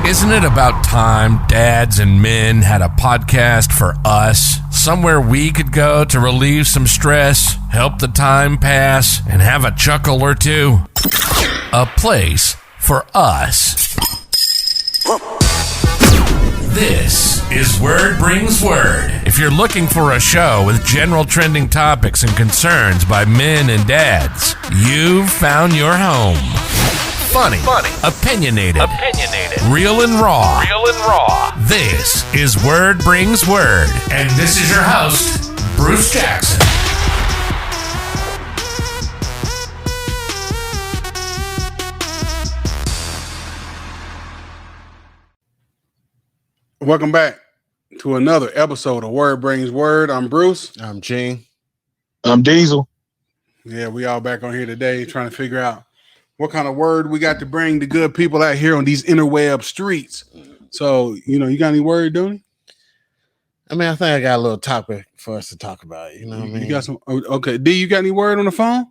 Isn't it about time dads and men had a podcast for us? Somewhere we could go to relieve some stress, help the time pass, and have a chuckle or two. A place for us. This is Word Brings Word. If you're looking for a show with general trending topics and concerns by men and dads, you've found your home. Funny, opinionated, real and raw. This is Word Brings Word, and this is your host, Bruce Jackson. Welcome back to another episode of Word Brings Word. I'm Bruce. I'm Gene. I'm Diesel. Yeah, we all back on here today trying to figure out what kind of word we got to bring the good people out here on these interweb streets. So, you got any word, Doony? I mean, I think I got a little topic for us to talk about. You know what I mean? You got some? Okay. D, you got any word on the phone?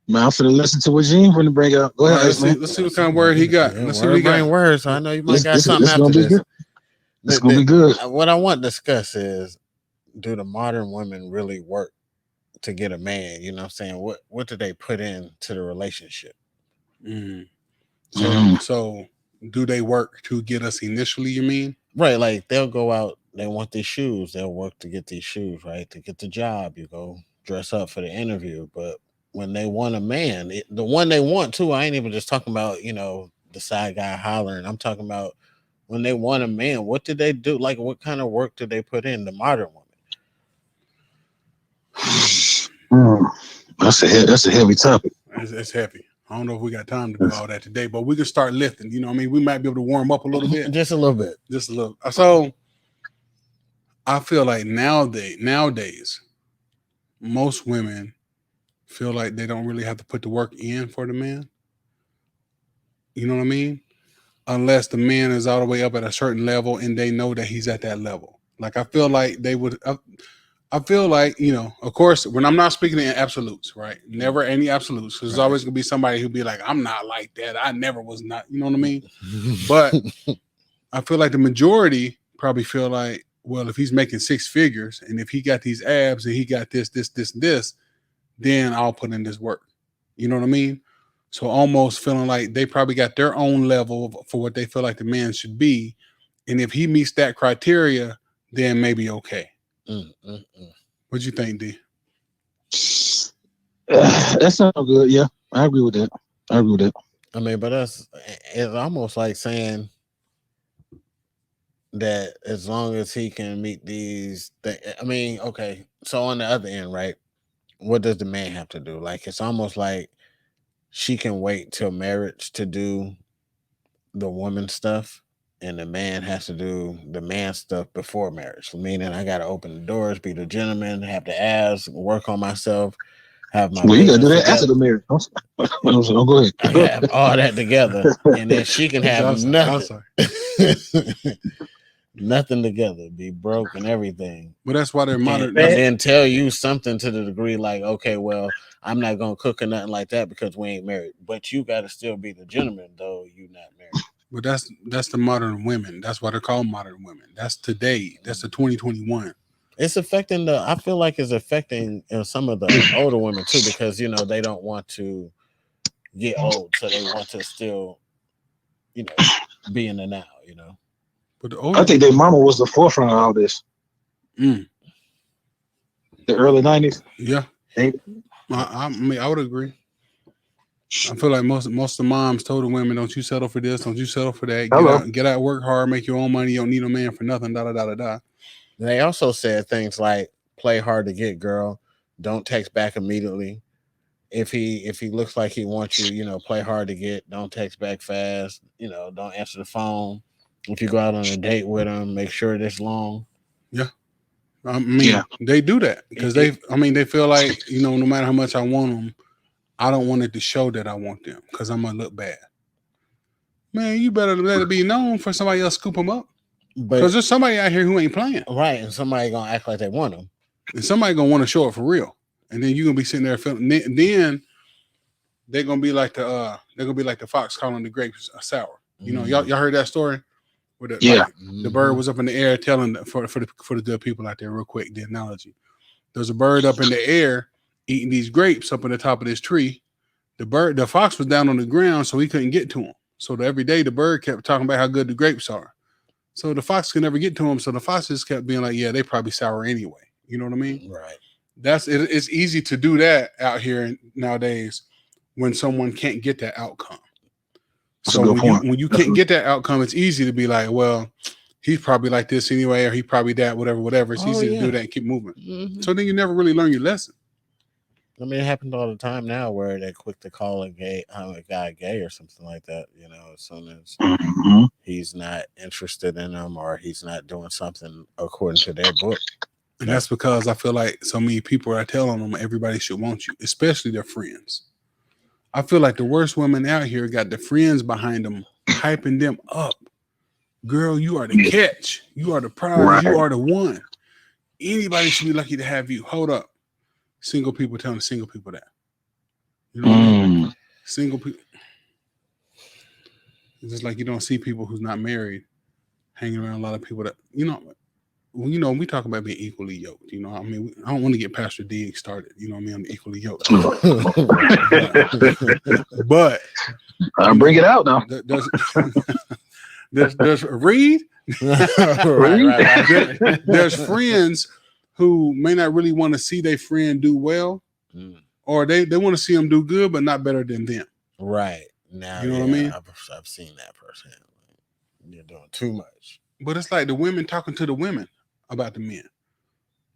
Man, I'm finna listen to what Gene finna bring up. Go ahead, let's see what kind of word he got. Yeah, let's see what he got. Words, so I know you might got something after this. It's gonna be good. What I want to discuss is, do the modern women really work to get a man? You know what I'm saying? What do they put into the relationship? So do they work to get us initially, you mean? Right, like they'll go out, they want these shoes, they'll work to get these shoes, right? To get the job, you go dress up for the interview. But when they want a man, the one they want too, I ain't even just talking about, the side guy hollering. I'm talking about when they want a man, what did they do? Like, what kind of work do they put in, the modern woman? That's a heavy topic. It's heavy. I don't know if we got time to do all that today, but we can start lifting. You know what I mean? We might be able to warm up a little bit. Just a little bit. Just a little. So I feel like nowadays, most women feel like they don't really have to put the work in for the man. You know what I mean? Unless the man is all the way up at a certain level and they know that he's at that level. Like, I feel like they would... I feel like, of course, when I'm not speaking in absolutes, right? Never any absolutes. Because there's always going to be somebody who'll be like, I'm not like that. I never was not. You know what I mean? But I feel like the majority probably feel like, well, if he's making six figures and if he got these abs and he got this, then I'll put in this work. You know what I mean? So almost feeling like they probably got their own level for what they feel like the man should be. And if he meets that criteria, then maybe okay. What'd you think, D? That sounds good. Yeah, I agree with that. I mean, but it's almost like saying that as long as he can meet these things. I mean, okay. So on the other end, right? What does the man have to do? Like, it's almost like she can wait till marriage to do the woman stuff, and the man has to do the man stuff before marriage. Meaning, I got to open the doors, be the gentleman, have to ask, work on myself, have my. Well, you got to do that after the marriage. Go ahead. I have all that together, and then she can have nothing. Nothing together, be broke and everything. But that's why they're modern. And then tell you something to the degree like, okay, well, I'm not gonna cook or nothing like that because we ain't married. But you got to still be the gentleman, though you're not married. But that's the modern women. That's why they're called modern women. That's today. That's the 2021. It's affecting I feel like it's affecting some of the older women too, because they don't want to get old, so they want to still, be in the now. But I think their mama was the forefront of all this. The early 90s. Yeah. I mean, I would agree. I feel like most of the moms told the women, don't you settle for this, don't you settle for that. Get out, work hard, make your own money. You don't need no man for nothing, da. They also said things like, play hard to get, girl. Don't text back immediately. If he looks like he wants you, play hard to get. Don't text back fast. Don't answer the phone. If you go out on a date with him, make sure it's long. Yeah. I mean, They do that because they feel like, no matter how much I want them, I don't want it to show that I want them because I'm going to look bad. Man, you better let it be known for somebody else scoop them up. Because there's somebody out here who ain't playing. Right, and somebody going to act like they want them. And somebody going to want to show it for real. And then you're going to be sitting there feeling, then they're going to be like the fox calling the grapes sour. You know, y'all heard that story? Where the bird was up in the air telling for the good people out there, real quick, the analogy. There's a bird up in the air eating these grapes up in the top of this tree. The fox was down on the ground, so he couldn't get to him. So every day the bird kept talking about how good the grapes are. So the fox could never get to him. So the fox just kept being like, yeah, they probably sour anyway. You know what I mean? Right. It's easy to do that out here nowadays when someone can't get that outcome. That's so when you can't get that outcome, it's easy to be like, well, he's probably like this anyway, or he probably that, whatever. It's easy to do that and keep moving. Mm-hmm. So then you never really learn your lesson. I mean, it happens all the time now where they're quick to call a guy gay or something like that, you know, as soon as he's not interested in them or he's not doing something according to their book. And that's because I feel like so many people are telling them everybody should want you, especially their friends. I feel like the worst women out here got the friends behind them, hyping them up. Girl, you are the catch. You are the prize. Right. You are the one. Anybody should be lucky to have you. Hold up. Single people telling single people that. You know what I mean? Single people. It's just like you don't see people who's not married hanging around a lot of people that, you know, we talk about being equally yoked. You know, I mean, I don't want to get Pastor D started. You know what I mean? I'm equally yoked. but I'll bring it out now. There's Reed. right. There's friends who may not really want to see their friend do well, or they want to see them do good, but not better than them. Right. Now, you know what I mean? I've seen that person. You're doing too much. But it's like the women talking to the women about the men.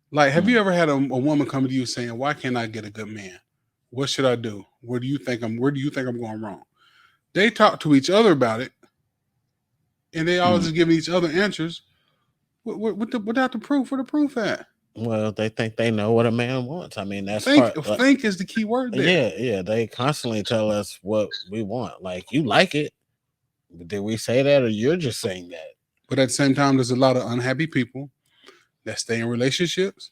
Like, have you ever had a woman come to you saying, "Why can't I get a good man? What should I do? Where do you think I'm going wrong?" They talk to each other about it, and they always just giving each other answers without the proof. Where the proof at? Well, they think they know what a man wants. I mean, that's think is the key word there. Yeah. They constantly tell us what we want. Like, you like it. Did we say that, or you're just saying that? But at the same time, there's a lot of unhappy people that stay in relationships,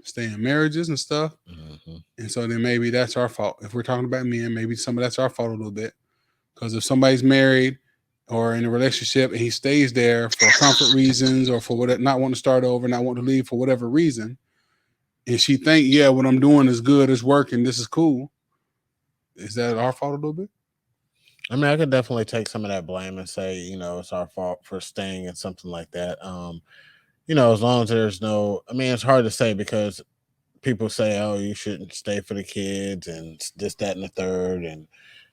stay in marriages and stuff. Mm-hmm. And so then maybe that's our fault. If we're talking about men, maybe some of that's our fault a little bit. Because if somebody's married or in a relationship and he stays there for comfort reasons or for whatever, not wanting to start over, not wanting to leave for whatever reason, and she think, yeah, what I'm doing is good, it's working, this is cool, is that our fault a little bit? I mean, I could definitely take some of that blame and say, you know, it's our fault for staying in something like that. You know, as long as there's no, I mean, it's hard to say because people say, oh, you shouldn't stay for the kids and this, that, and the third, and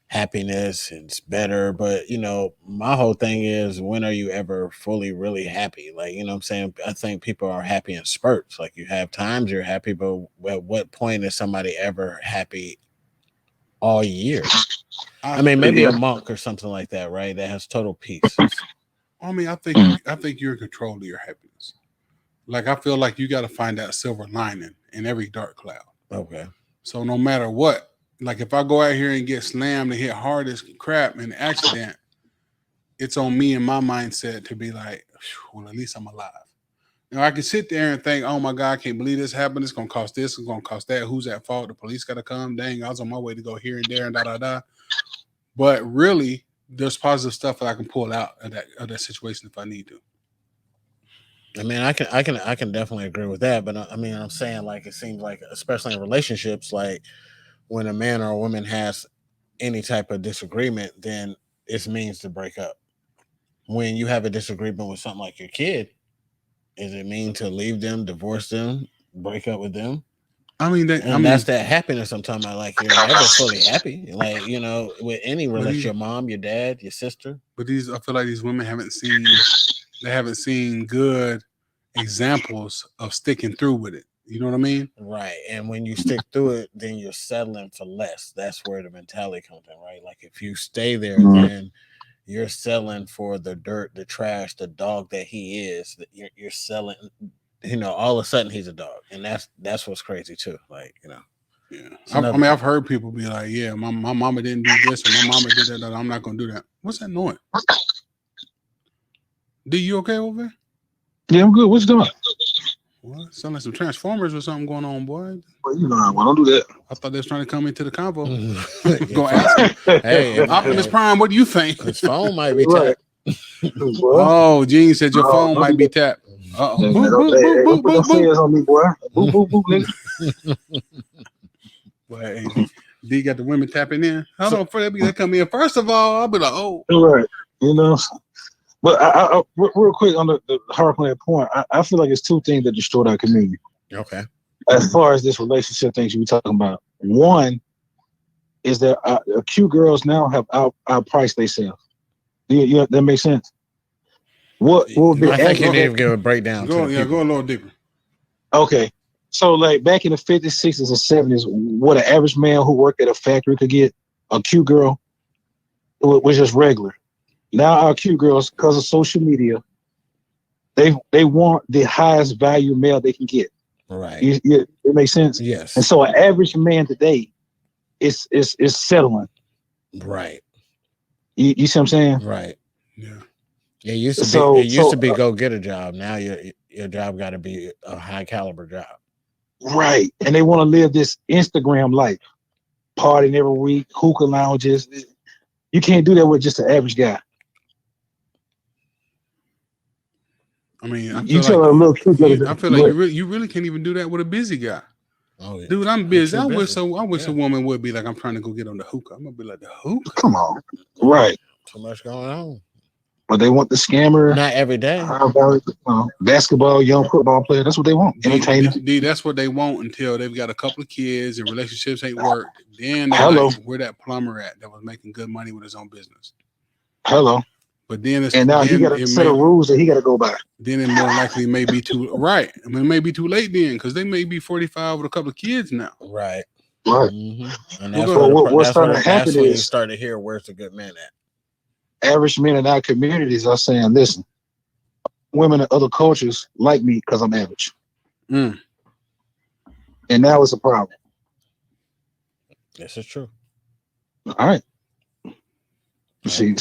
happiness, and it's better. But, you know, my whole thing is, when are you ever fully, really happy? Like, you know what I'm saying? I think people are happy in spurts. Like, you have times you're happy, but at what point is somebody ever happy all year? I mean, maybe a monk or something like that, right? That has total peace. I mean, I think you're in control of your happiness. Like, I feel like you got to find that silver lining in every dark cloud. Okay. So no matter what, like if I go out here and get slammed and hit hard as crap in an accident, it's on me and my mindset to be like, well, at least I'm alive. Now I can sit there and think, oh my God, I can't believe this happened. It's going to cost this. It's going to cost that. Who's at fault? The police got to come. Dang, I was on my way to go here and there and da. But really, there's positive stuff that I can pull out of that situation if I need to. I mean, I can definitely agree with that. But I mean, I'm saying, like, it seems like, especially in relationships, like when a man or a woman has any type of disagreement, then it means to break up. When you have a disagreement with something like your kid, does it mean to leave them, divorce them, break up with them? I mean, that's that happiness I'm talking about. Like, you're never fully happy. Like, you know, with any relationship, your mom, your dad, your sister. But I feel like these women haven't seen good examples of sticking through with it. You know what I mean? Right. And when you stick through it, then you're settling for less. That's where the mentality comes in, right? Like, if you stay there, then you're selling for the dirt, the trash, the dog that he is. You're selling. You know, all of a sudden he's a dog, and that's what's crazy too. Like, you know, yeah. I mean, I've heard people be like, "Yeah, my mama didn't do this, or my mama did that. I'm not gonna do that." What's that noise? D, you okay over there? Yeah, I'm good. What's doing? What? Sound like some Transformers or something going on, boy. Well, you know, well, don't do that. I thought they was trying to come into the convo. Yeah, Go ask him. hey, Optimus Prime, what do you think? his phone might be Right. tapped. Well, Oh, Gene said your phone don't might do be that. tapped. Uh-oh. Hey, Boop, man, don't, boop, hey, boop, hey, boop, don't put boop, them boop. fingers on me, boy. Boop, boop, boop, nigga. Well, hey, D got the women tapping in. Hold on, for they come in. First of all, I'll be like, oh. Right. You know. But I real quick on the harp on that point, I feel like it's two things that destroyed our community. Okay. As far as this relationship things you were talking about, one is that cute girls now have outpriced themselves. Yeah, that makes sense. What would be? I think you need to give a breakdown. Go to the people. a little deeper. Okay, so like back in the 50s, 60s, and 70s, what an average man who worked at a factory could get, a cute girl was just regular. Now our cute girls, because of social media, they want the highest value male they can get. Right. It makes sense. Yes. And so an average man today is settling. Right. You see what I'm saying? Right. Yeah. It used to be go get a job. Now your job got to be a high caliber job. Right. And they want to live this Instagram life, partying every week, hookah lounges. You can't do that with just an average guy. I mean, I You feel tell a little kid. I feel like you really can't even do that with a busy guy. Oh, yeah. Dude, I'm busy. I wish busy. a woman would be like, I'm trying to go get on the hookah. I'm gonna be like, the hookah? Come on. Right. Too much going on. But they want the scammer. Not every day. Basketball, young football player. That's what they want. Entertainment. That's what they want until they've got a couple of kids and relationships ain't worked. Then they're Hello. like, where that plumber at that was making good money with his own business. Hello. But then and now he got a set of rules that he got to go by. Then it more likely may be too right. I mean, it may be too late then because they may be 45 with a couple of kids now. Right. Right. Mm-hmm. And that's what's starting to happen that's when you is start to hear where's the good man at. Average men in our communities are saying, listen, women in other cultures like me because I'm average. And now it's a problem. This is true. All right. See,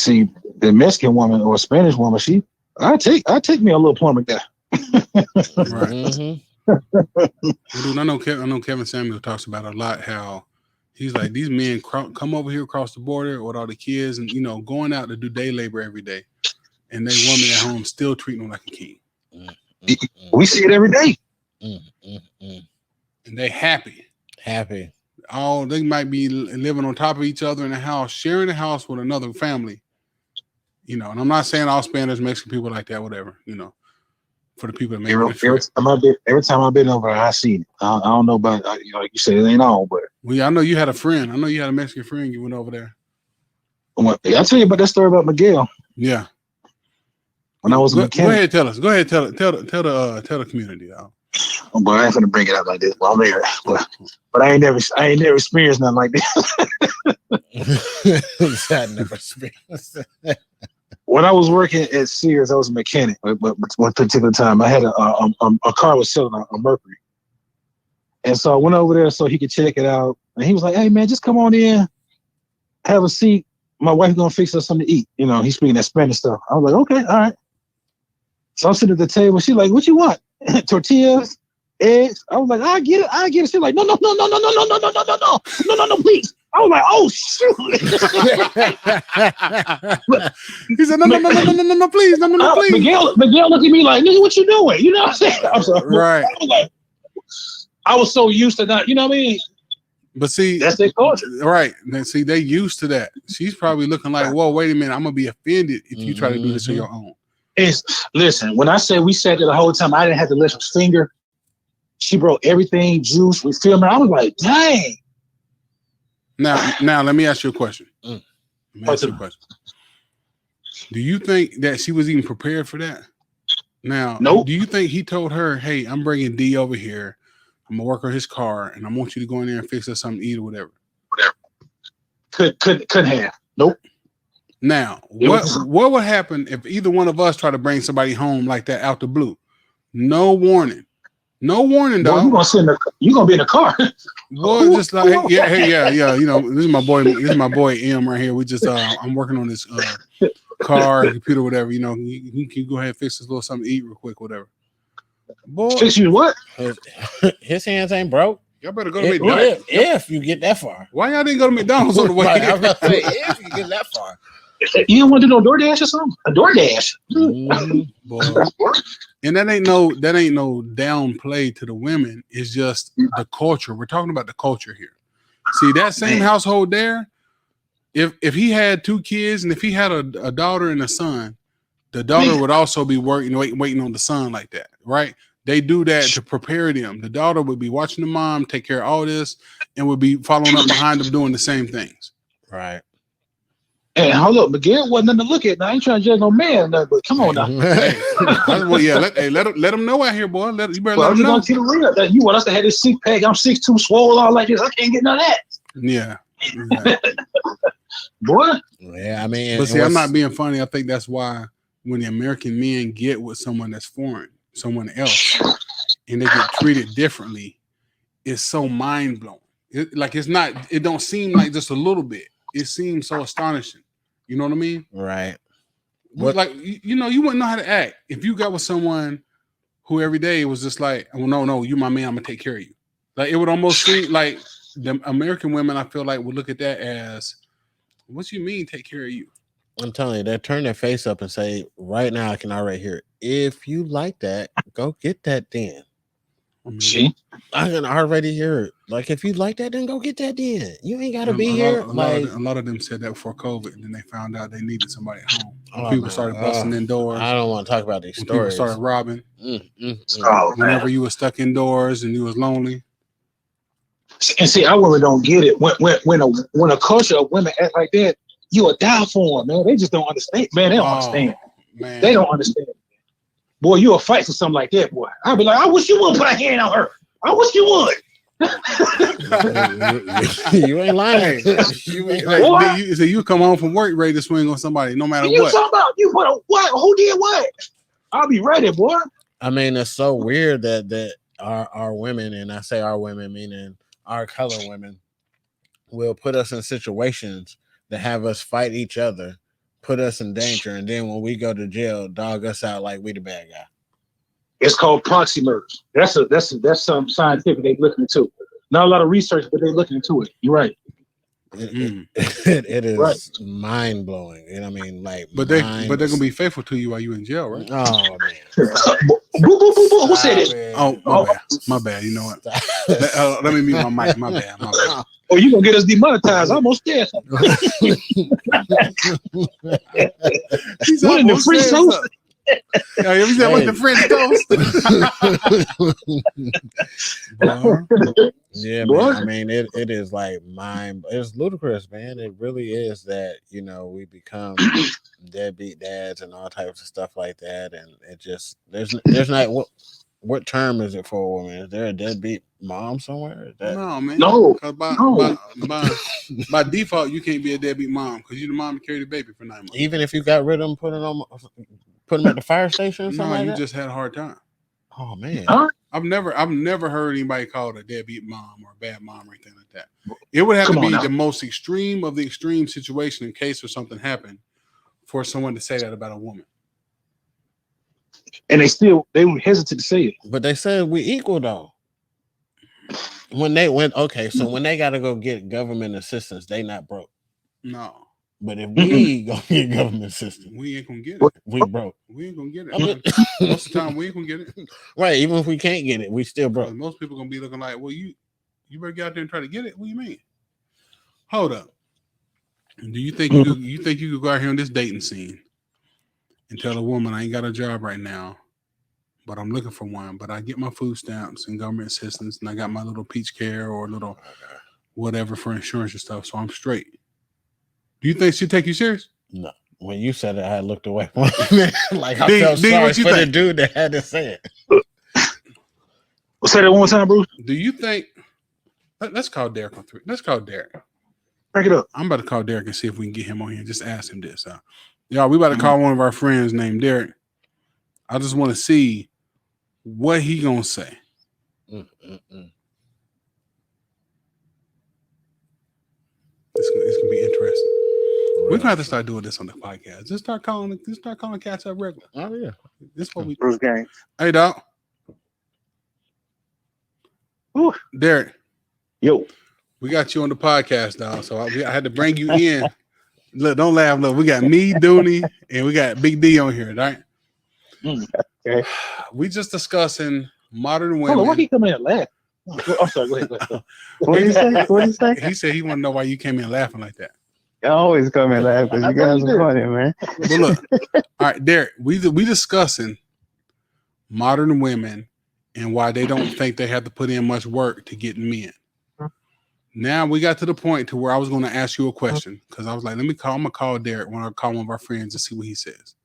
the Mexican woman or Spanish woman, I take me a little plumber guy. Right. Mm-hmm. Dude, I know Kevin Samuel talks about a lot how he's like, these men come over here across the border with all the kids and, going out to do day labor every day. And they woman at home still treating them like a king. We see it every day. And they happy. Happy. They might be living on top of each other in a house, sharing a house with another family. And I'm not saying all Spanish, Mexican people like that, whatever, for the people that make it. Every time I've been over, I see it. I don't know about, like you said, it ain't all, but. Well, I know you had a friend. I know you had a Mexican friend. You went over there. I'll tell you about that story about Miguel. Yeah. When I was a mechanic. Go ahead, tell us. Go ahead, tell the community, y'all. Oh boy, I ain't gonna bring it up like this. Well, I'm there, but I ain't never experienced nothing like this. I never experienced. When I was working at Sears, I was a mechanic. But one particular time, I had a car was selling a Mercury, and so I went over there so he could check it out. And he was like, "Hey man, just come on in, have a seat. My wife's gonna fix us something to eat." He's speaking that Spanish stuff. I was like, "Okay, all right." So I'm sitting at the table. She's like, "What you want? Tortillas, eggs?" I was like, I get it. She's like, no, please. I was like, oh shoot. He said, no, please, no, please. Miguel looked at me like, nigga, what you doing? You know what I'm saying? I was like, right. I was so used to that, you know what I mean? But see, that's their culture. Right. And see, they used to that. She's probably looking like, whoa, wait a minute, I'm gonna be offended if you try to do this on your own. Listen, when I say we sat there the whole time, I didn't have to lift a finger. She broke everything, juice, we filmed it. I was like, dang. Now let me ask you a question. Do you think that she was even prepared for that? Now, nope. Do you think he told her, hey, I'm bringing D over here, I'm gonna work on his car, and I want you to go in there and fix us something to eat or whatever? Couldn't have. Nope. Now, what would happen if either one of us try to bring somebody home like that out the blue? No warning. No warning, dog. You gonna be in the car. Boy, just like yeah. This is my boy M right here. We just I'm working on this car, computer, whatever. You can go ahead and fix this little something to eat real quick, whatever. Boy, Fix you what? His hands ain't broke. y'all better go to McDonald's. If you get that far. Why y'all didn't go to McDonald's on the way? Right, I was about to say, if you get that far. You don't want to do no DoorDash or something? A DoorDash. Boy. And that ain't no downplay to the women. It's just the culture. We're talking about the culture here. See, that same household there, if he had 2 kids and if he had a daughter and a son, the daughter would also be waiting on the son like that, right? They do that to prepare them. The daughter would be watching the mom take care of all this and would be following up behind them doing the same things. Right. Hey, hold up, Miguel wasn't nothing to look at. Now I ain't trying to judge no man, but come on now. Well, yeah, let them know out here, boy. You better Well, let them know. To the real. That you want us to have this 6-pack? I'm 6'2", swole all like this. I can't get none of that. Yeah. Exactly. Boy. Yeah, I mean, but see, I'm not being funny. I think that's why when the American men get with someone that's foreign, someone else, and they get treated differently, it's so mind blowing. It don't seem like just a little bit. It seems so astonishing. You know what I mean? Right. Like, you wouldn't know how to act if you got with someone who every day was just like, well, no, you my man, I'm gonna take care of you. Like, it would almost seem like the American women, I feel like, would look at that as, what you mean take care of you? I'm telling you, they turn their face up and say, right now I can already hear it. If you like that, go get that then. See? I can already hear it. Like, if you like that, then go get that then. You ain't gotta be here. A lot of them said that before COVID, and then they found out they needed somebody at home. People started busting in doors. I don't want to talk about these stories. People started robbing. Oh, whenever you were stuck indoors and you was lonely. And see, our women don't get it. When a culture of women act like that, you will die for them, man. They just don't understand. Man, they don't understand. Man. They don't understand. Boy, you'll fight for something like that, boy. I'll be like, I wish you would put a hand on her. I wish you would. You ain't lying. You ain't like, you come home from work ready to swing on somebody, no matter what. You talking about you put a what? Who did what? I'll be ready, boy. I mean, it's so weird that our women, and I say our women meaning our color women, will put us in situations that have us fight each other, put us in danger, and then when we go to jail, dog us out like we the bad guy. It's called proxy murders. That's some scientific they looking into. Not a lot of research, but they looking into it. You're right. It is mind blowing. You know what I mean? Like, but they're gonna be faithful to you while you in jail, right? Oh man. Who said it? Oh, my bad. You know what? Let me mute my mic. My bad. Oh, you gonna get us demonetized? Almost there. He's what in the free toast? He said, "What's the French toast?" Yeah, man. I mean, it is like it's ludicrous, man. It really is that, we become deadbeat dads and all types of stuff like that, and it just there's not what term is it for a woman? Is there a deadbeat mom somewhere? No, man. No. By default, you can't be a deadbeat mom because you're the mom that carried the baby for 9 months. Even if you got rid of them, put them at the fire station or something like that? Just had a hard time. Oh man. Huh? I've never heard anybody called a deadbeat mom or a bad mom or anything like that. It would have to be the most extreme of the extreme situation in case of something happened for someone to say that about a woman. And they were hesitant to say it. But they said we equal though. When they gotta go get government assistance, they not broke. No. But if we go get government assistance, we ain't gonna get it. We broke. We ain't gonna get it. Most of the time, we ain't gonna get it. Right. Even if we can't get it, we still broke. Most people gonna be looking like, well, you better get out there and try to get it. What do you mean? Hold up. Do you think you could go out here on this dating scene and tell a woman I ain't got a job right now, but I'm looking for one, but I get my food stamps and government assistance, and I got my little peach care or little whatever for insurance and stuff, so I'm straight. Do you think she'd take you serious? No. When you said it, I looked away. Like I felt sorry for the dude that had to say it. Say that one more time, Bruce. Do you think? Let's call Derrick on 3. Let's call Derrick. Break it up. I'm about to call Derrick and see if we can get him on here and just ask him this. Y'all, we about to call one of our friends named Derrick. I just want to see what he gonna say. It's gonna be interesting. We're gonna have to start doing this on the podcast. Just start calling cats up regular. Oh yeah. This is what we. Bruce Gang. Hey, dog. Derrick, Yo. we got you on the podcast, dog. So I had to bring you in. Look, don't laugh. Look, we got me, Doony, and we got Big D on here, right? Okay. We just discussing modern women. Hold on, why he come in and laugh? I'm sorry. Go ahead. What did you say? What did you say? He said he want to know why you came in laughing like that. I always come and laugh because you guys are funny, man. But look, all right, Derrick, we discussing modern women and why they don't think they have to put in much work to get men. Now we got to the point to where I was going to ask you a question because I was like, I'm gonna call Derrick when I call one of our friends to see what he says.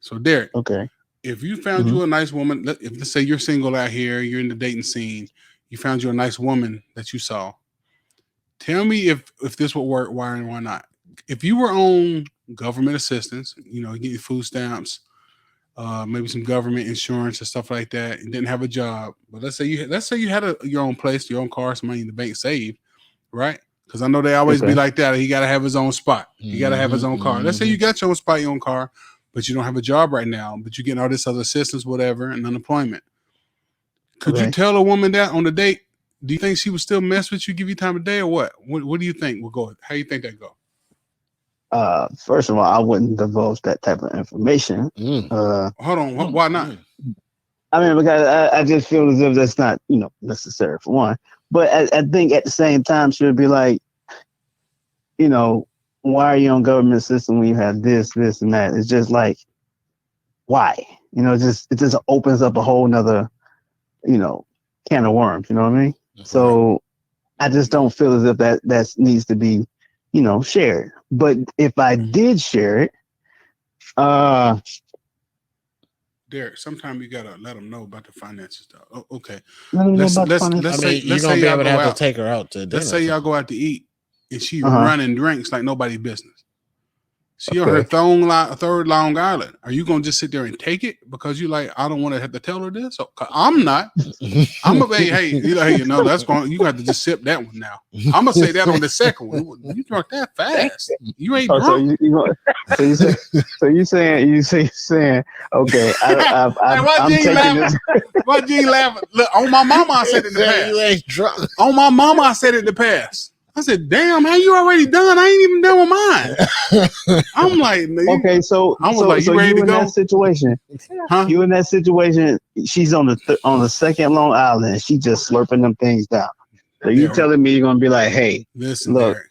So Derrick, Okay. if you found you a nice woman, let's say you're single out here, you're in the dating scene, you found you a nice woman that you saw. Tell me if this would work, why and why not. If you were on government assistance, getting food stamps, maybe some government insurance and stuff like that, and didn't have a job, but let's say you had your own place, your own car, some money in the bank saved, right? Because I know they always be like that. He got to have his own spot. He got to have his own car. Let's say you got your own spot, your own car, but you don't have a job right now, but you're getting all this other assistance, whatever, and unemployment. Could you tell a woman that on the date? Do you think she would still mess with you, give you time of day, or what? What do you think will go? How do you think that go? First of all, I wouldn't divulge that type of information. Hold on, why not? I mean, because I just feel as if that's not, necessary for one. But I think at the same time, she would be like, why are you on government system when you have this, and that? It's just like, why? It just opens up a whole nother, can of worms. You know what I mean? So I just don't feel as if that needs to be, shared. But if I did share it, Derrick, sometimes you gotta let them know about the finances stuff. Oh, okay. let's you're gonna be able to have to take her out to dinner. Let's say y'all go out to eat and she running drinks like nobody's business. She on her third Long Island. Are you gonna just sit there and take it because you like? I don't want to have to tell her this. So, I'm not. I'm gonna say, hey, that's going. You got to just sip that one now. I'm gonna say that on the second one. You drunk that fast? You ain't drunk. So you saying okay? I'm taking this. Why you ain't laughing? Look, on my mama, I said it in the past. You ain't drunk. On my mama, I said it in the past. I said, damn, how you already done? I ain't even done with mine. I'm like, okay, so I was like, you ready to go? That situation, you in that situation, she's on the second Long Island and she just slurping them things down. So you telling me you're gonna be like, hey, listen, look, Derrick,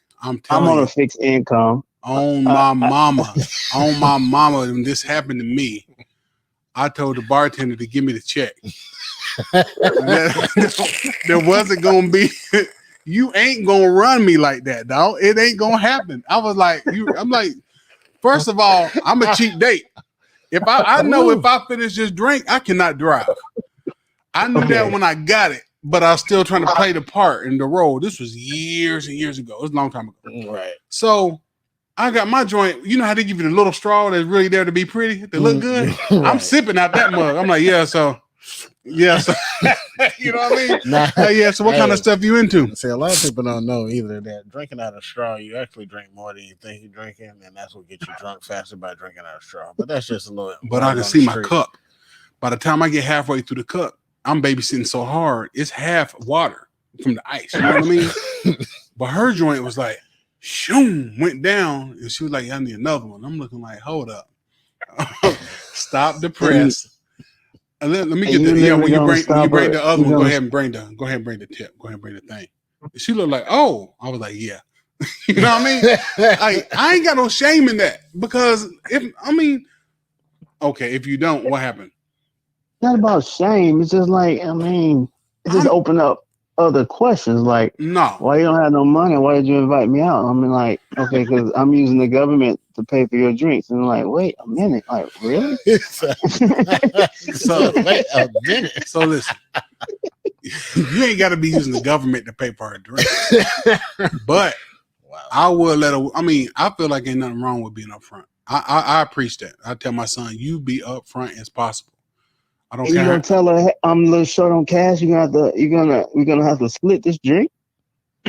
I'm on a fixed income. On my mama, when this happened to me, I told the bartender to give me the check. There wasn't gonna be. You ain't gonna run me like that, dog. It ain't gonna happen. I was like, I'm like, first of all, I'm a cheap date. If I know if I finish this drink, I cannot drive. I knew that when I got it, but I was still trying to play the part in the role. This was years and years ago. It was a long time ago. Right. So I got my joint. You know how they give you the little straw that's really there to be pretty, to look good? Right. I'm sipping out that mug. I'm like, yeah, so. You know what I mean? Yeah, so what kind of stuff you into? See, a lot of people don't know either that drinking out of straw, you actually drink more than you think you're drinking, and that's what gets you drunk faster by drinking out of straw. But that's just a little. But I can see my cup. By the time I get halfway through the cup, I'm babysitting so hard, it's half water from the ice. You know what I mean? But her joint was like, shoom, went down, and she was like, I need another one. I'm looking like, hold up. Stop the press. Let me get the when you bring the other one, go ahead and bring the tip. Go ahead and bring the thing. She looked like, oh, I was like, yeah. You know what I mean? I ain't got no shame in that because if you don't, what happened? Not about shame. It's just like, it just opened up other questions like, no, why you don't have no money? Why did you invite me out? I mean, like, okay, because I'm using the government to pay for your drinks. And I'm like, wait a minute, like, really? So wait a minute. So listen, you ain't got to be using the government to pay for her drinks, but I will let her. I feel like ain't nothing wrong with being upfront. I preach that. I tell my son, you be upfront as possible. I don't care. You gonna tell her, hey, I'm a little short on cash. We're gonna have to split this drink.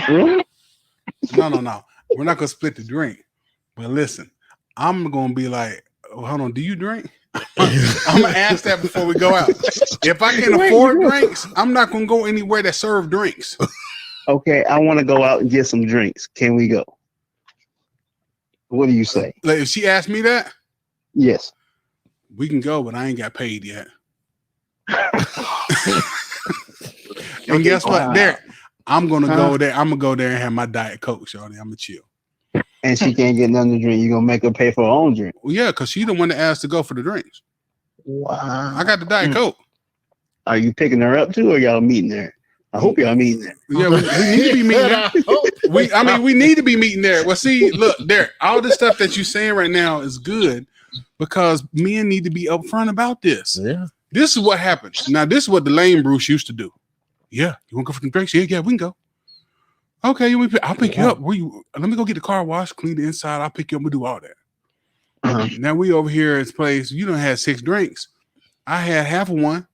Really? No. We're not gonna split the drink. But listen, I'm gonna be like, hold on, do you drink? I'm gonna ask that before we go out. If I can afford drinks, I'm not gonna go anywhere that serve drinks. Okay, I want to go out and get some drinks. Can we go? What do you say? Like if she asked me that, Yes. we can go, but I ain't got paid yet. And guess what? Derrick, I'm gonna go there. I'm gonna go there and have my Diet Coke, shorty. I'm gonna chill. And she can't get nothing to drink. You're gonna make her pay for her own drink. Well, yeah, because she the one that asked to go for the drinks. Wow. I got the Diet Coke. Are you picking her up too, or y'all meeting there? I hope y'all meeting there. Yeah, we need to be meeting there. We need to be meeting there. Well, see, look, Derrick, all the stuff that you're saying right now is good because men need to be upfront about this. Yeah. This is what happens. Now, this is what the lame Bruce used to do. Yeah, you want to go for the drinks? Yeah, we can go. Okay, I'll pick you up. Let me go get the car washed, clean the inside. I'll pick you up and do all that. Now we over here at this place. You done had 6 drinks. I had half of one.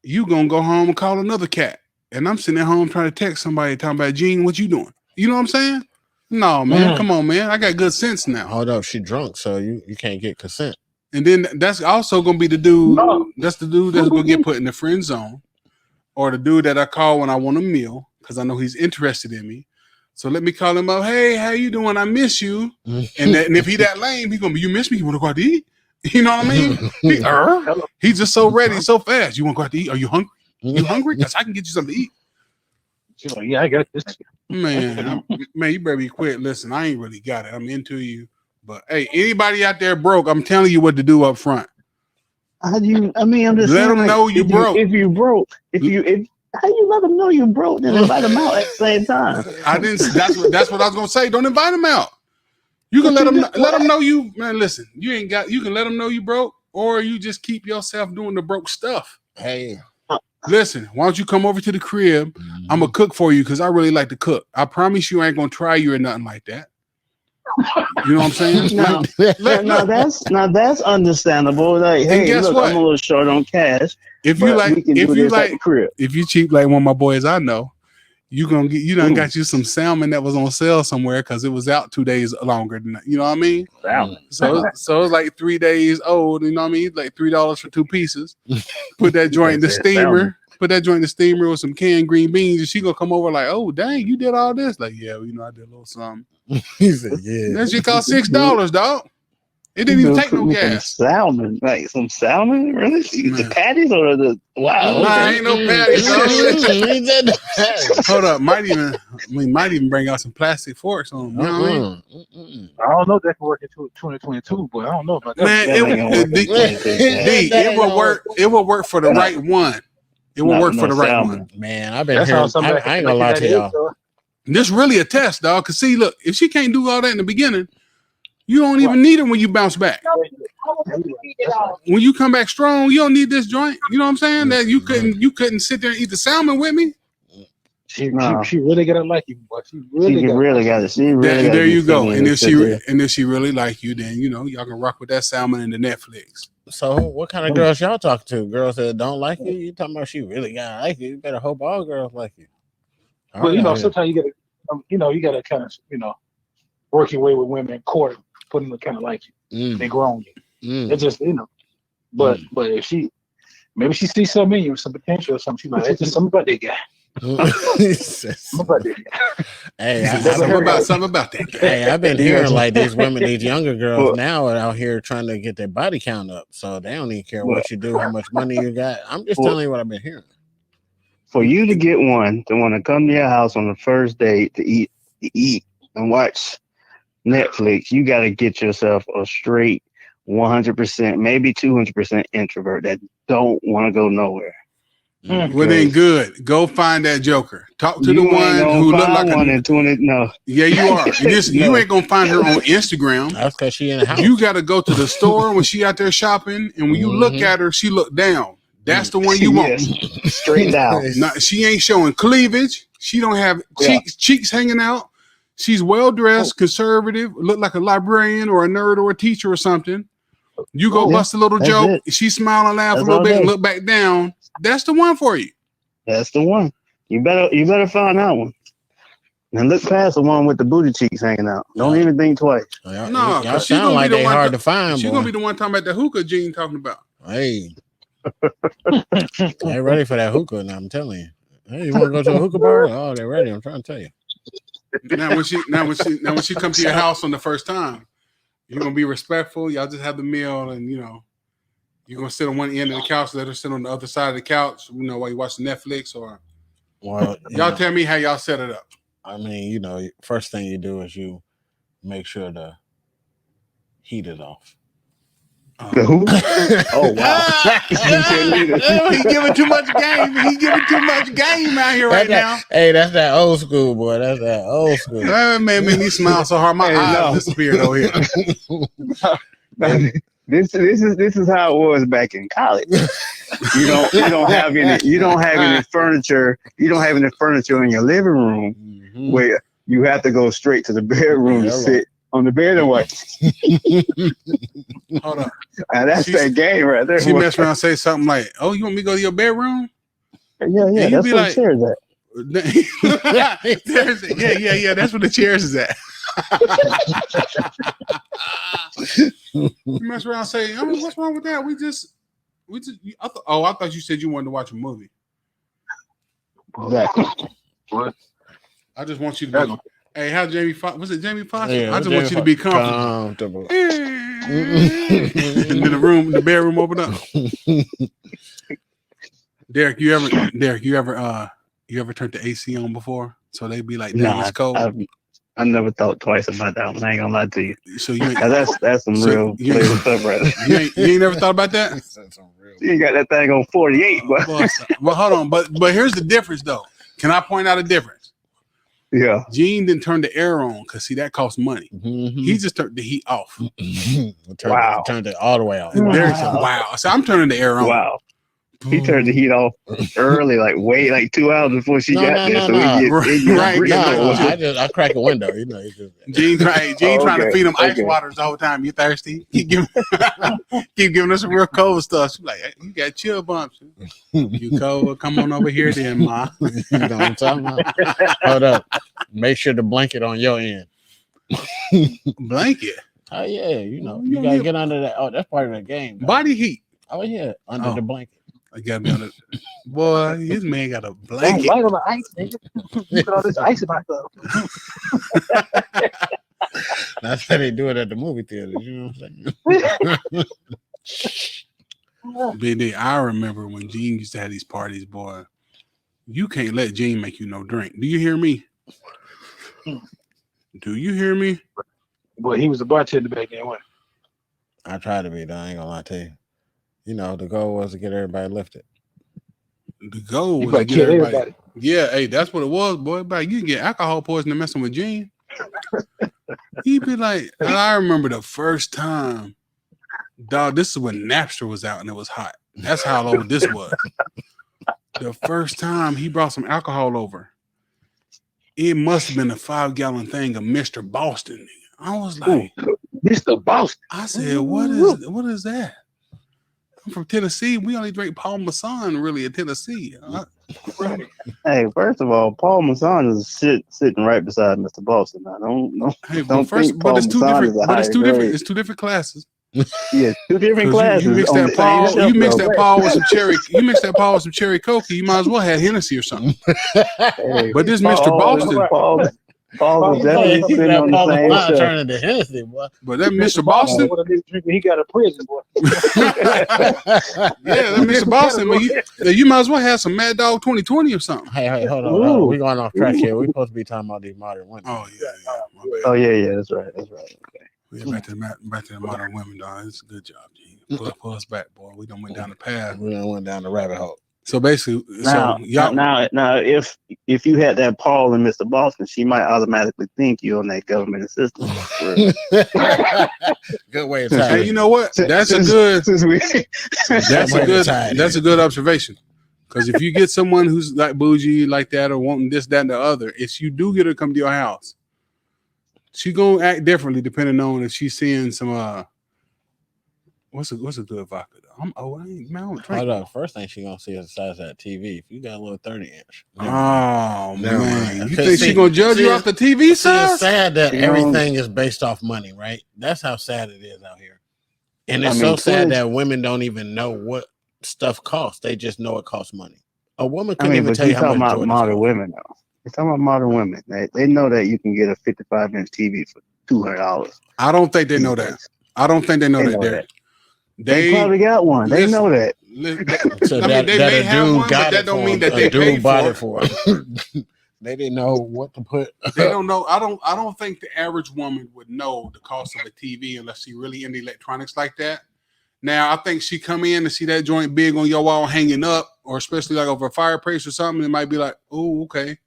You gonna go home and call another cat. And I'm sitting at home trying to text somebody talking about, Gene, what you doing? You know what I'm saying? No, man. Come on, man. I got good sense now. Hold up, she drunk, so you can't get consent. And then that's also gonna be the dude. That's the dude that's gonna get put in the friend zone, or the dude that I call when I want a meal because I know he's interested in me. So let me call him up. Hey, how you doing? I miss you. And if he that lame, he gonna be, you miss me? You want to go out to eat? You know what I mean? He's just so ready, so fast. You want to go out to eat? Are you hungry? You hungry? Because I can get you something to eat. She's like, yeah, I got this. Man, you better be quick. Listen, I ain't really got it. I'm into you. But hey, anybody out there broke, I'm telling you what to do up front. How do you? I mean, I'm just let saying, them know you broke. If you broke, how you let them know you broke? Then invite them out at the same time. I didn't. That's what I was gonna say. Don't invite them out. You can let them know you. Man, listen, you ain't got. You can let them know you broke, or you just keep yourself doing the broke stuff. Hey, listen, why don't you come over to the crib? I'm gonna cook for you because I really like to cook. I promise you, I ain't gonna try you or nothing like that. You know what I'm saying? That's understandable. Like, hey, guess look, what? I'm a little short on cash. If you cheap like one of my boys I know, you done got you some salmon that was on sale somewhere because it was out 2 days longer than that. You know what I mean? Salmon. So it's like 3 days old. You know what I mean? Like $3 for 2 pieces. Put that joint in the steamer. Salmon. Put that joint in the steamer with some canned green beans, and she gonna come over like, oh dang, you did all this? Like, yeah, I did a little something. He said, yeah. That shit cost $6, dog. It didn't even take no gas. Salmon, like some salmon, really? The patties or the wow? Nah, ain't no patties. Hold up, might even bring out some plastic forks on them. You know what I mean? I don't know if that can work in 2022, but I don't know about that. Man, it will work. It will work for the right one. It will work for the right one. Man, I've been hearing. I ain't gonna lie to y'all. This really a test, dog. Cause see, look, if she can't do all that in the beginning, you don't even need it when you bounce back. When you come back strong, you don't need this joint. You know what I'm saying? That you couldn't sit there and eat the salmon with me. She really gotta like you, boy. She really got it. There you go. And if she really like you, then y'all can rock with that salmon and the Netflix. So what kind of girls y'all talking to? Girls that don't like you? You talking about she really gotta like you? You better hope all girls like you. Well, sometimes you gotta kind of work your way with women in court, put them to kind of like you. They grow on you. It's just but if she sees something in you, some potential or something, she's like, it's just something about that guy. Something about that guy. Hey, I've been hearing like these women, these younger girls now are out here trying to get their body count up, so they don't even care what you do, how much money you got. I'm just telling you what I've been hearing. For you to get one to want to come to your house on the first date to eat and watch Netflix, you got to get yourself a straight 100%, maybe 200% introvert that don't want to go nowhere. Well, then good. Go find that joker. Talk to the one who look like one and 20. No. Yeah, you are. You ain't gonna find her on Instagram. That's because she in the house. You got to go to the store when she out there shopping, and when you look at her, she look down. That's the one you want. Straight down. She ain't showing cleavage. She don't have cheeks hanging out. She's well dressed, conservative, look like a librarian or a nerd or a teacher or something. You go bust a little joke. She smile and laugh a little bit and look back down. That's the one for you. That's the one. You better find that one. And look past the one with the booty cheeks hanging out. Don't even think twice. No, y'all sound like they hard to find. She's gonna be the one talking about the hookah Gene talking about. Hey, they're ready for that hookah. Now I'm telling you. Hey, you want to go to a hookah bar? Oh, they're ready. I'm trying to tell you. Now when she comes to your house on the first time, you're gonna be respectful. Y'all just have the meal, and you're gonna sit on one end of the couch, let her sit on the other side of the couch. While you watch Netflix, or y'all tell me how y'all set it up. I mean, first thing you do is you make sure the heat is off. The who? Oh wow! He giving too much game. He giving too much game out here now. Hey, that's that old school, boy. That's that old school. Man, made me smile so hard my eyes disappeared over here. This is how it was back in college. You don't have any furniture. You don't have any furniture in your living room where you have to go straight to the bedroom to sit on the bed and watch. Hold on. And that's that game right there. She mess around and say something like, "Oh, you want me to go to your bedroom?" Yeah. That's where the chair's at. Yeah. That's where the chairs is at. You mess around and say, "What's wrong with that? We just." I thought you said you wanted to watch a movie. Exactly. What? I just want you to be. Hey, how Jamie Foxx? Was it Jamie Foxx? Yeah, I just want you to be comfortable. And then the bedroom open up. Derrick, you ever turned the AC on before? So they be like, "Damn, it's cold." I never thought twice about that one. I ain't gonna lie to you. So you ain't, that's some real flavor stuff, right? You ain't never thought about that. You ain't got that thing on 48, but well, hold on. But here's the difference, though. Can I point out a difference? Yeah. Gene didn't turn the air on because that costs money. Mm-hmm. He just turned the heat off. Turned it all the way off. And Derrick said, "Wow." So I'm turning the air on. Wow. He turned the heat off early, like 2 hours before she got there. I crack a window. Gene trying to feed him ice waters the whole time. You thirsty? Keep giving us some real cold stuff. She's like, "You got chill bumps. You cold? Come on over here, then, ma." You know what I'm talking about? Hold up. Make sure the blanket on your end. Blanket. Oh yeah, you gotta get under that. Oh, that's part of the game. Body heat. Oh yeah, under the blanket. I gotta be on it. Boy, this man got a blanket. Light on the ice, nigga. You put all this ice in my cup. That's how they do it at the movie theaters. You know what I'm saying? BD, I remember when Gene used to have these parties, boy. You can't let Gene make you no drink. Do you hear me? Do you hear me? Boy, he was a bartender back then. What? I tried to be, though. I ain't gonna lie to you. The goal was to get everybody lifted. The goal was to get everybody. Yeah, hey, that's what it was, boy. But you get alcohol poisoning messing with Gene. He'd be like, and I remember the first time, dog, this is when Napster was out and it was hot. That's how old this was. The first time he brought some alcohol over, it must have been a 5-gallon thing of Mr. Boston. I was like, Mr. Boston. I said, what is that? I'm from Tennessee. We only drink Paul Masson really in Tennessee. Right. Hey, first of all, Paul Masson is sitting right beside Mr. Boston. I don't think Paul Masson is a higher grade. It's two different classes. Yeah, two different classes. You mix that Paul. You mix that Paul with some cherry. You mix that Paul with some cherry Coke. You might as well have Hennessy or something. Hey, but this Mr. Boston. Paul was definitely sitting on the same shelf. Turning to Hennessy, boy. But that Mr. Boston. He got a prison, boy. Yeah, that Mr. Boston. You might as well have some Mad Dog 2020 or something. Hey, hold on. We're going off track here. We're supposed to be talking about these modern women. Oh yeah. Oh yeah. That's right. Okay. Yeah, back to the modern women, dog. It's a good job, Gene. Pull us back, boy. We done went down the path. We done went down the rabbit hole. So basically, now, if you had that Paul and Mr. Boston, she might automatically think you're on that government assistance. Good way of tying. Hey, you know what? That's a good observation. Because if you get someone who's like bougie like that or wanting this, that, and the other, if you do get her to come to your house, she gonna act differently depending on if she's seeing some What's a good vodka? Though? I ain't man. I don't drink. Hold up. First thing she gonna see is the size of that TV. If you got a little 30-inch. Oh Never man, mind. you think she gonna judge you off the TV It's size? sad that You know, everything is based off money, right? That's how sad it is out here. And it's I so mean, sad 20 that women don't even know what stuff costs. They just know it costs money. A woman I couldn't mean, even but tell you you how talking much about Jordans modern cost. women though. You're talking about modern women. They know that you can get a 55-inch TV for $200. I don't think they know that. I don't think they know that. Derek. They probably got one. They know that. So I mean, they may have one, but that don't mean that they paid for it. They didn't know what to put. They don't know. I don't think the average woman would know the cost of a TV unless she really into electronics like that. Now, I think she come in and see that joint big on your wall hanging up, or especially like over a fireplace or something, it might be like, oh, okay.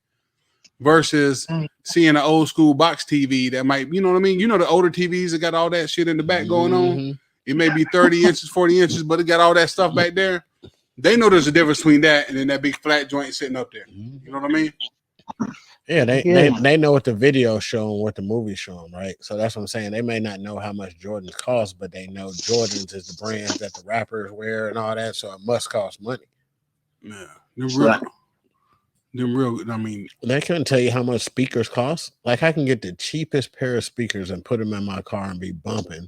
Versus seeing an old school box TV that might, you know what I mean? You know the older TVs that got all that shit in the back going on? It may be 30 inches, 40 inches, but it got all that stuff back there. They know there's a difference between that and then that big flat joint sitting up there. You know what I mean? Yeah, they know what the video showing, what the movie's showing, right? So that's what I'm saying. They may not know how much Jordans cost, but they know Jordans is the brand that the rappers wear and all that, so it must cost money. Yeah, them real. I mean, they couldn't tell you how much speakers cost. Like I can get the cheapest pair of speakers and put them in my car and be bumping,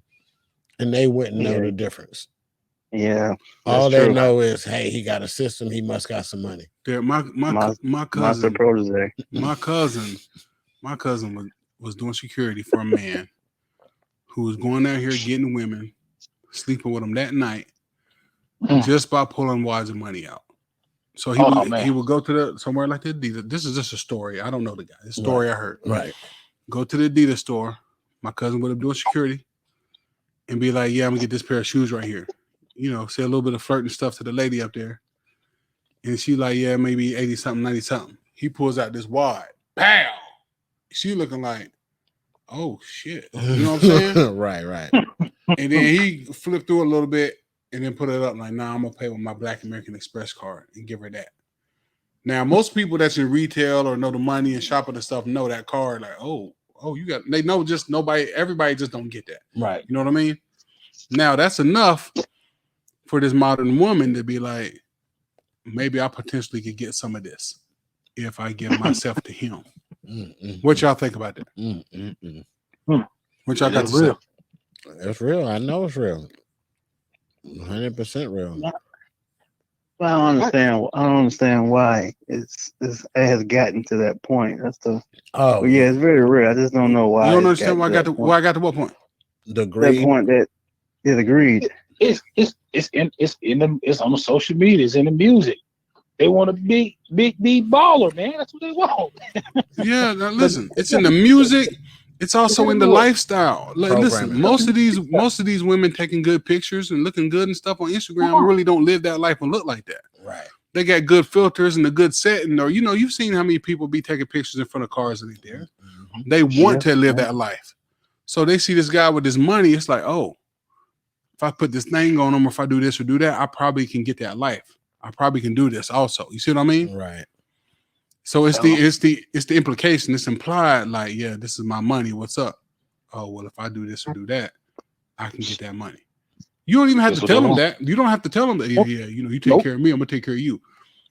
and they wouldn't know the difference. Yeah, all they know is, hey, he got a system. He must got some money. Yeah, my cousin, my cousin was doing security for a man who was going out here getting women, sleeping with them that night, just by pulling wads of money out. So he would go to somewhere like the Adidas. This is just a story. I don't know the guy. It's a story I heard. Right. Go to the Adidas store. My cousin would have doing security and be like, yeah, I'm gonna get this pair of shoes right here. You know, say a little bit of flirting stuff to the lady up there. And she like, yeah, maybe 80 something, 90 something. He pulls out this wad. Pow! She looking like, oh shit. You know what I'm saying? Right. And then he flipped through a little bit and then put it up like, nah, I'm gonna pay with my Black American Express card and give her that. Now, most people that's in retail or know the money and shopping and stuff know that card, like, oh, you got, they know just everybody just don't get that. Right. You know what I mean? Now that's enough for this modern woman to be like, maybe I potentially could get some of this if I give myself to him. What y'all think about that? What y'all got to say? It's real. I know it's real. 100% real. I don't understand why it has gotten to that point. That's the yeah, it's very real. I just don't know why. You don't understand why I got to what point? The greed. That point that is agreed. It's on the social media. It's in the music. They want a big baller, man. That's what they want. Yeah, now listen, it's in the music. It's also in the lifestyle. Like, listen, most of these women taking good pictures and looking good and stuff on Instagram really don't live that life and look like that. Right. They got good filters and a good setting, or you've seen how many people be taking pictures in front of cars and they there. They want to live that life. So they see this guy with this money, it's like, oh, if I put this thing on him, or if I do this or do that, I probably can get that life. I probably can do this also. You see what I mean? Right. So it's the implication. It's implied like, yeah, this is my money. What's up? Oh, well, if I do this or do that, I can get that money. You don't even have to tell them that. You don't have to tell them that. Yeah, you take care of me. I'm gonna take care of you.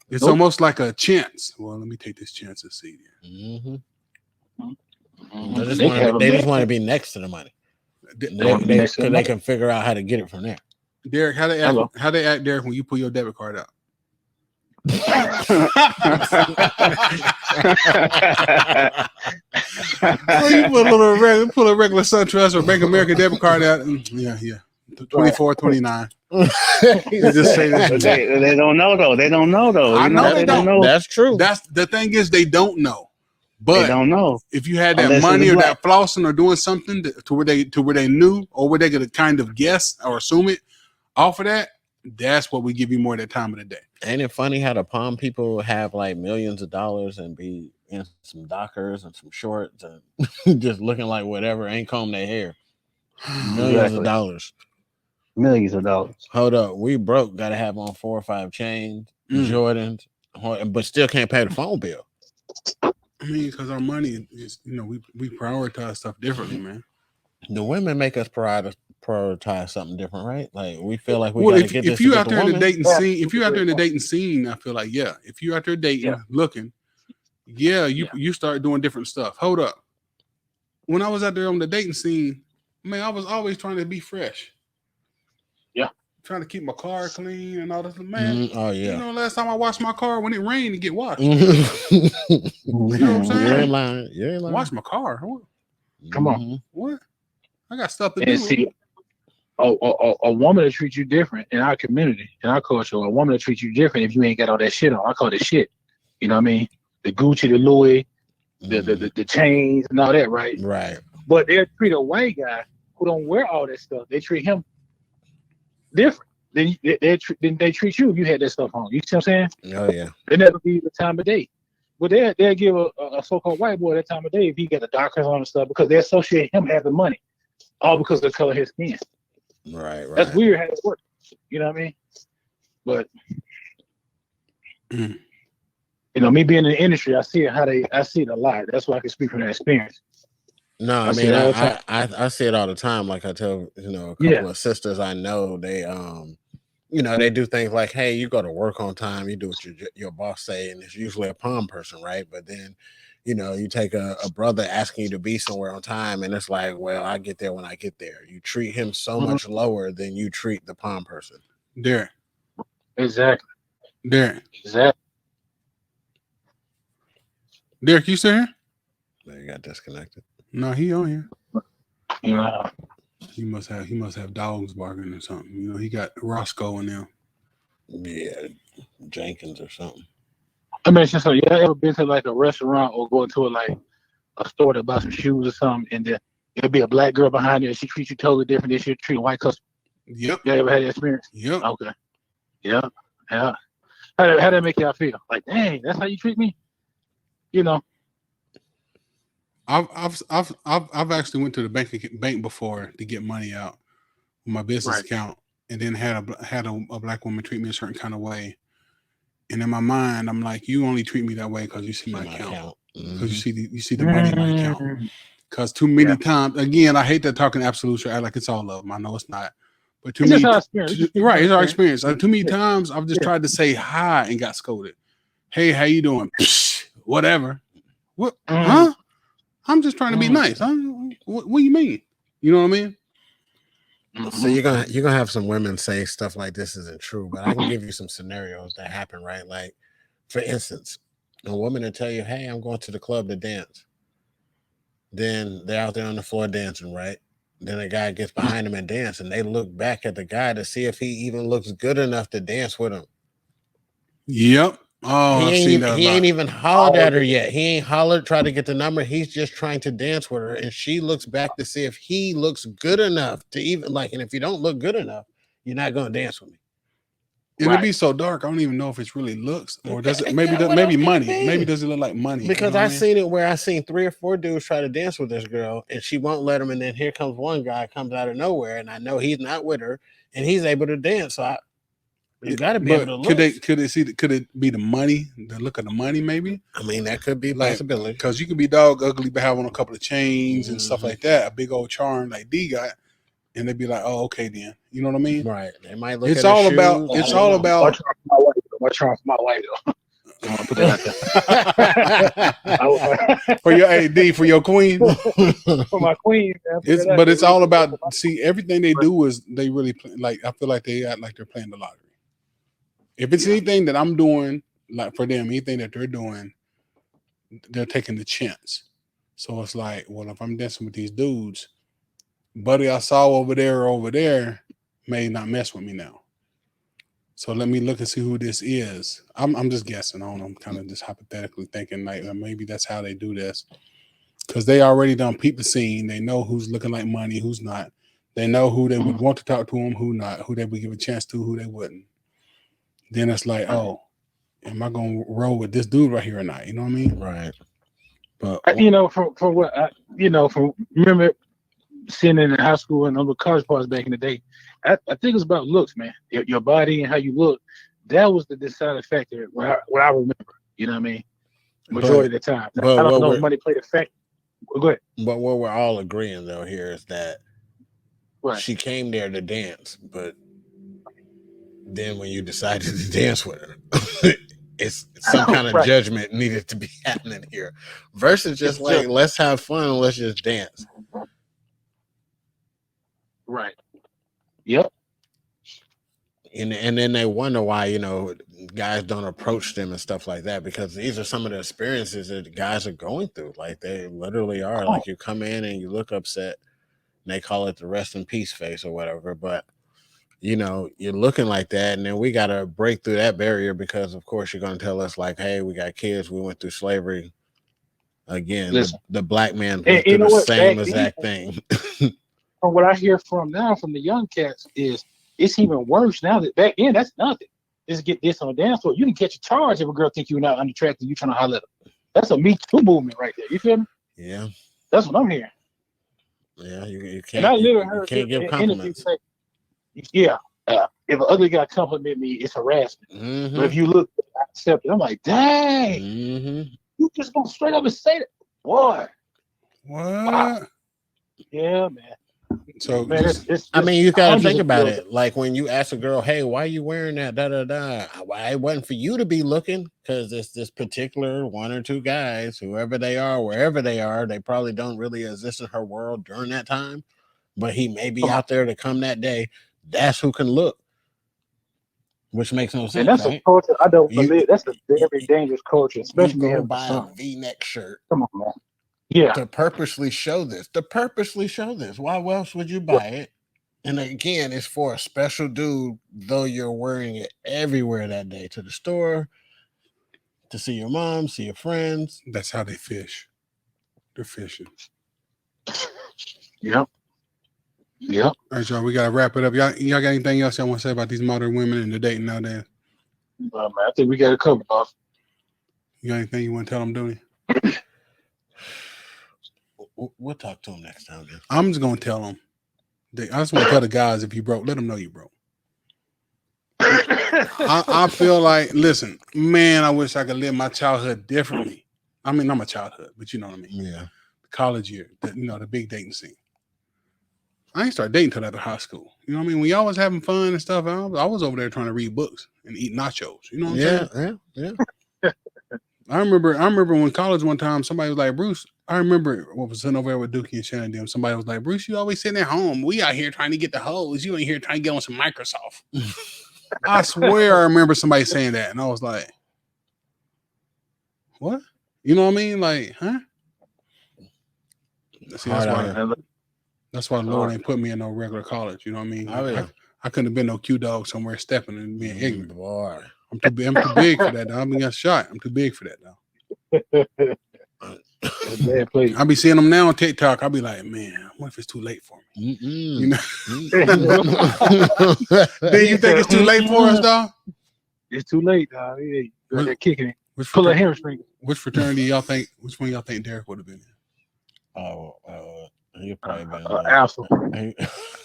It's almost like a chance. Well, let me take this chance and see. They just want to be next to the money. They can figure out how to get it from there. Derrick, how they act, Derrick, when you pull your debit card out? You pull a regular SunTrust or Bank of America debit card out. Yeah. 24, 29. Just say this. They don't know though. I know they don't know. That's true. That's the thing is they don't know. But they don't know. If you had that money or that flossing or doing something to where they knew, or where they could kind of guess or assume it off of that, that's what we give you more of that time of the day. Ain't it funny how the palm people have like millions of dollars and be in some Dockers and some shorts and just looking like whatever, ain't comb their hair. Millions of dollars. Hold up, we broke. Got to have on 4 or 5 chains, Jordans, but still can't pay the phone bill. I mean, because our money is, we prioritize stuff differently, man. The women make us prioritize something different, right? Like we feel like we Well, gotta get this if you to out get there the in the woman. dating Yeah, scene, if you out there in the great dating scene, I feel like if you out there dating, looking, you start doing different stuff. Hold up. When I was out there on the dating scene, man, I was always trying to be fresh. Yeah. Trying to keep my car clean and all this. Man, Oh yeah. you know, last time I washed my car when it rained, it get washed. You know what I'm saying? You're in line. You're in line. Wash my car. What? Come on. What? I got stuff to And do. see, a woman that treats you different in our community, in our culture, a woman that treats you different if you ain't got all that shit on. I call it shit. You know what I mean? The Gucci, the Louis, the chains and all that, right? Right. But they'll treat a white guy who don't wear all that stuff. They treat him different. Then they treat you if you had that stuff on. You see what I'm saying? Oh yeah. They never give you the time of day. But they'll give a so-called white boy that time of day if he got the dark hair on and stuff because they associate him having money, all because of the color of his skin. Right. That's weird how it works. You know what I mean? But you know, me being in the industry, I see it a lot. That's why I can speak from that experience. No, I mean I see it all the time. Like I tell a couple of sisters I know, they they do things like, hey, you go to work on time, you do what your boss say, and it's usually a palm person, right? But then you take a brother asking you to be somewhere on time, and it's like, well, I get there when I get there. You treat him so much lower than you treat the palm person. Derrick. Exactly. Derrick. Exactly. Derrick, you still here? They got disconnected. No, he on here. Yeah. He must have dogs barking or something. He got Roscoe in there. Yeah, Jenkins or something. I mean, so you ever been to like a restaurant or go into a store to buy some shoes or something, and there'll be a black girl behind you and she treats you totally different than she treat a white customer? Yep. You ever had that experience? Yep. Okay. Yeah. How that make y'all feel? Like, dang, that's how you treat me? I've actually went to the bank before to get money out with my business account, and then had a black woman treat me a certain kind of way. And in my mind, I'm like, you only treat me that way because you see my account, because you see the money in my account. Because too many times, again, I hate that talking absolutes. I like it's all of them. I know it's not, but too many. Right, it's our experience. Too many times I've just tried to say hi and got scolded. Hey, how you doing? Psh, whatever. What? Huh? I'm just trying to be nice. What do you mean? You know what I mean? So you're gonna have some women say stuff like this isn't true, but I can give you some scenarios that happen, right? Like, for instance, a woman will tell you, "Hey, I'm going to the club to dance." Then they're out there on the floor dancing, right? Then a guy gets behind them and dance, and they look back at the guy to see if he even looks good enough to dance with him. Yep. Oh, he ain't even hollered at her yet. He ain't hollered, tried to get the number. He's just trying to dance with her, and she looks back to see if he looks good enough to even like. And if you don't look good enough, you're not gonna dance with me. And it'd be so dark. I don't even know if it's really looks or does it maybe money. Maybe does it look like money? Because I've seen it where I've seen 3 or 4 dudes try to dance with this girl, and she won't let him. And then here comes one guy comes out of nowhere, and I know he's not with her, and he's able to dance. So you got to be able to look. Could it be the money? The look of the money, maybe? I mean, that could be a possibility. Because you can be dog ugly, but have on a couple of chains and stuff like that. A big old charm like D got, and they'd be like, "Oh, okay, then." You know what I mean? Right. They might look. It's all about. It's all about. My charm for my wife, though. I want to put that out there. For your AD, for your queen. For my queen. But it's all about. See, everything they do is they really like. I feel like they act like they're playing the lottery. If it's anything that I'm doing, like for them, anything that they're doing, they're taking the chance. So it's like, well, if I'm dancing with these dudes, buddy I saw over there may not mess with me now. So let me look and see who this is. I'm just guessing. I don't know. I'm kind of just hypothetically thinking like maybe that's how they do this. Because they already done peep the scene. They know who's looking like money, who's not. They know who they would want to talk to them, who not, who they would give a chance to, who they wouldn't. Then it's like, oh, am I gonna roll with this dude right here or not? You know what I mean? Right. But from what from remember sitting in high school and other college parties back in the day, I think it's about looks, man. Your body and how you look. That was the deciding factor. What I remember. You know what I mean? Majority of the time. I don't know if money played a factor. Go ahead. But what we're all agreeing though here is that Right. She came there to dance, but then when you decided to dance with her, it's some kind of Right. judgment needed to be happening here. Versus just like, let's have fun and let's just dance. Right. Yep. And then they wonder why, you know, guys don't approach them and stuff like that, because these are some of the experiences that guys are going through. Like, they literally are. Like, you come in and you look upset, and they call it the rest in peace face or whatever. But, you know, you're looking like that, and then we got to break through that barrier because, of course, you're going to tell us, like, hey, we got kids. We went through slavery. Again, the black man went through the same exact thing. From what I hear from now from the young cats is it's even worse now. That back then, that's nothing. Just get this on a dance floor. You can catch a charge if a girl think you're not unattractive. You trying to holler at her. That's a Me Too movement right there. You feel me? Yeah. That's what I'm hearing. Yeah, you can't. And I literally heard can't give compliments. Say, yeah, if an ugly guy compliment me, it's harassment. Mm-hmm. But if you look, I accept it. I'm like, dang, Mm-hmm. you just gonna straight up and say that, boy. What? Wow. Yeah, man. So Man, I mean, you gotta think about it. Like, when you ask a girl, "Hey, why are you wearing that?" Da da da. Why it wasn't for you to be looking, because it's this particular one or two guys, whoever they are, wherever they are, they probably don't really exist in her world during that time. But he may be out there to come that day. That's who can look, which makes no sense. And that's right? a culture I don't believe. That's a very dangerous culture, especially you go when buy a V-neck shirt. Come on, man. Yeah. To purposely show this. Why else would you buy it? And again, it's for a special dude, though you're wearing it everywhere that day, to the store, to see your mom, see your friends. that's how they fish. They're fishing. Yep. Yep. All right, y'all. We gotta wrap it up. Y'all got anything else y'all want to say about these modern women and the dating nowadays? Man, I think we got it covered, boss. You got anything you want to tell them, Doony? We'll talk to him next time. Then. I'm just gonna tell them. I just want to tell the guys, if you broke, let them know you broke. I feel like, listen, man, I wish I could live my childhood differently. I mean, not my childhood, but you know what I mean. Yeah. The college year, the big dating scene. I ain't started dating until after high school. You know what I mean? When y'all was having fun and stuff, I was over there trying to read books and eat nachos. You know what I'm saying? Yeah. I remember when college one time, somebody was like, Bruce, I remember what was sitting over there with Dookie and Shannon them. Somebody was like, Bruce, you always sitting at home. We out here trying to get the hoes. You ain't here trying to get on some Microsoft. I swear I remember somebody saying that. And I was like, what? You know what I mean? Like, huh? See, that's why the Lord ain't put me in no regular college. You know what I mean? Oh, yeah. I couldn't have been no Q-dog somewhere stepping and being ignorant. Boy. I'm too big for that. I'm gonna get shot. I'm too big for that now. I be seeing them now on TikTok. I'll be like, man, what if it's too late for me? You know? Do you think it's too late for us, dog? It's too late, dog. They're kicking it. Pull a hamstring. Which fraternity y'all think? Which one y'all think Derrick would have been in? He'd probably been Alpha.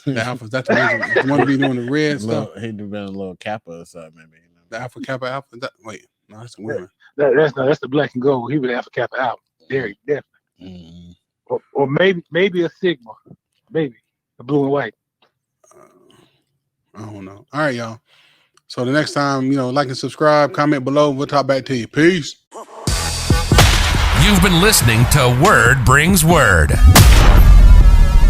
The Alpha. That's the one to be doing the red stuff. He'd been a little Kappa or something, maybe. The Alpha Kappa Alpha. No, that's the women. That's the black and gold. He was Alpha Kappa Alpha. Derrick, definitely. Or maybe a Sigma. Maybe a blue and white. I don't know. All right, y'all. So the next time, like and subscribe, comment below. We'll talk back to you. Peace. You've been listening to Word Brings Word.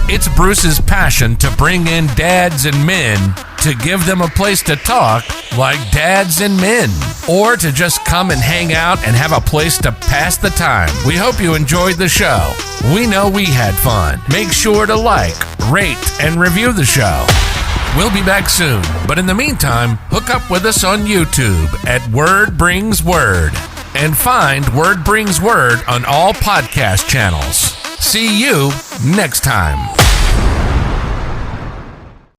It's Bruce's passion to bring in dads and men to give them a place to talk like dads and men, or to just come and hang out and have a place to pass the time. We hope you enjoyed the show. We know we had fun. Make sure to like, rate, and review the show. We'll be back soon, but in the meantime, hook up with us on YouTube at Word Brings Word, and find Word Brings Word on all podcast channels. See you next time.